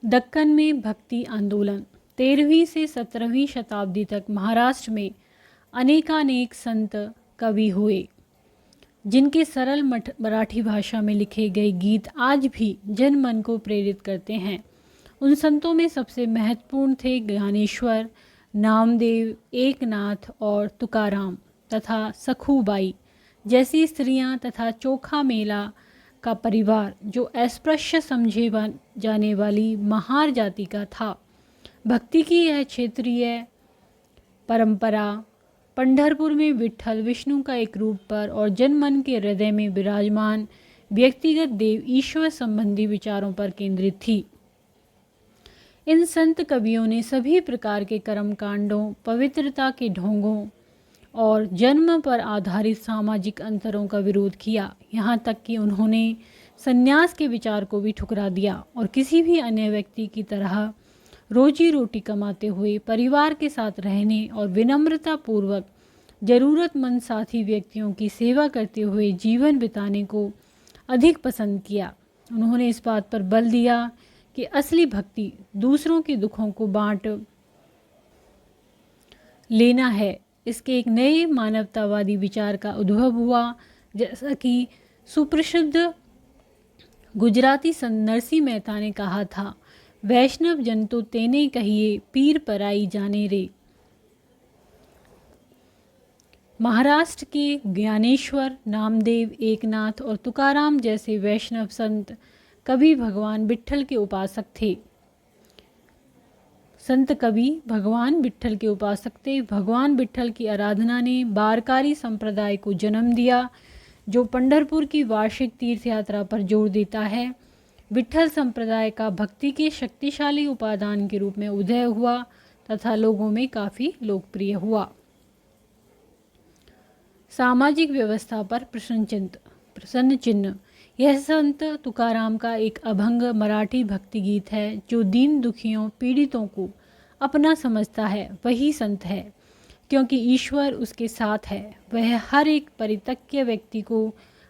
दक्कन में भक्ति आंदोलन। 13वीं से 17वीं शताब्दी तक महाराष्ट्र में अनेकानेक संत कवि हुए, जिनके सरल मराठी भाषा में लिखे गए गीत आज भी जन मन को प्रेरित करते हैं। उन संतों में सबसे महत्वपूर्ण थे ज्ञानेश्वर, नामदेव, एकनाथ और तुकाराम तथा सखूबाई जैसी स्त्रियां तथा चोखा मेला का परिवार, जो अस्पृश्य समझे जाने वाली महार जाति का था। भक्ति की यह क्षेत्रीय परंपरा पंढरपुर में विट्ठल विष्णु का एक रूप पर और जनमन के हृदय में विराजमान व्यक्तिगत देव ईश्वर संबंधी विचारों पर केंद्रित थी। इन संत कवियों ने सभी प्रकार के कर्मकांडों, पवित्रता के ढोंगों और जन्म पर आधारित सामाजिक अंतरों का विरोध किया। यहाँ तक कि उन्होंने संन्यास के विचार को भी ठुकरा दिया और किसी भी अन्य व्यक्ति की तरह रोजी रोटी कमाते हुए परिवार के साथ रहने और विनम्रता पूर्वक ज़रूरतमंद साथी व्यक्तियों की सेवा करते हुए जीवन बिताने को अधिक पसंद किया। उन्होंने इस बात पर बल दिया कि असली भक्ति दूसरों के दुखों को बांट लेना है। इसके एक नए मानवतावादी विचार का उद्भव हुआ, जैसा कि सुप्रसिद्ध गुजराती संत नरसिंह मेहता ने कहा था, वैष्णव जन तो तेने कहिए, पीर पराई जाने रे। महाराष्ट्र के ज्ञानेश्वर, नामदेव, एकनाथ और तुकाराम जैसे वैष्णव संत कवि भगवान विट्ठल के उपासक थे। संत कवि भगवान विट्ठल के उपासक थे। भगवान विट्ठल की आराधना ने बारकारी संप्रदाय को जन्म दिया, जो पंढरपुर की वार्षिक तीर्थ यात्रा पर जोर देता है। विट्ठल संप्रदाय का भक्ति के शक्तिशाली उपादान के रूप में उदय हुआ तथा लोगों में काफ़ी लोकप्रिय हुआ। सामाजिक व्यवस्था पर प्रश्न चिन्ह। यह संत तुकाराम का एक अभंग मराठी भक्ति गीत है, जो दीन दुखियों पीड़ितों को अपना समझता है वही संत है, क्योंकि ईश्वर उसके साथ है। वह हर एक परित्यक्त व्यक्ति को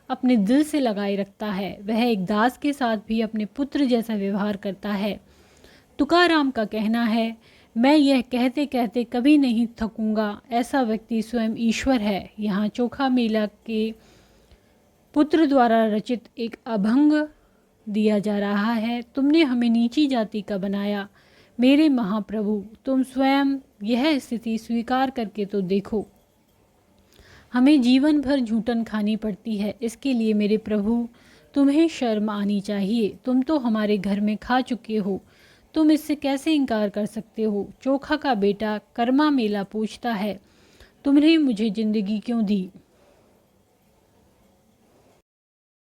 अपने दिल से लगाए रखता है। वह एक दास के साथ भी अपने पुत्र जैसा व्यवहार करता है। तुकाराम का कहना है, मैं यह कहते कहते कभी नहीं थकूंगा, ऐसा व्यक्ति स्वयं ईश्वर है। यहाँ चोखा मेला के पुत्र द्वारा रचित एक अभंग दिया जा रहा है। तुमने हमें नीची जाति का बनाया, मेरे महाप्रभु, तुम स्वयं यह स्थिति स्वीकार करके तो देखो। हमें जीवन भर झूठन खानी पड़ती है, इसके लिए मेरे प्रभु तुम्हें शर्म आनी चाहिए। तुम तो हमारे घर में खा चुके हो, तुम इससे कैसे इनकार कर सकते हो। चोखा का बेटा कर्मा मेला पूछता है, तुमने मुझे जिंदगी क्यों दी।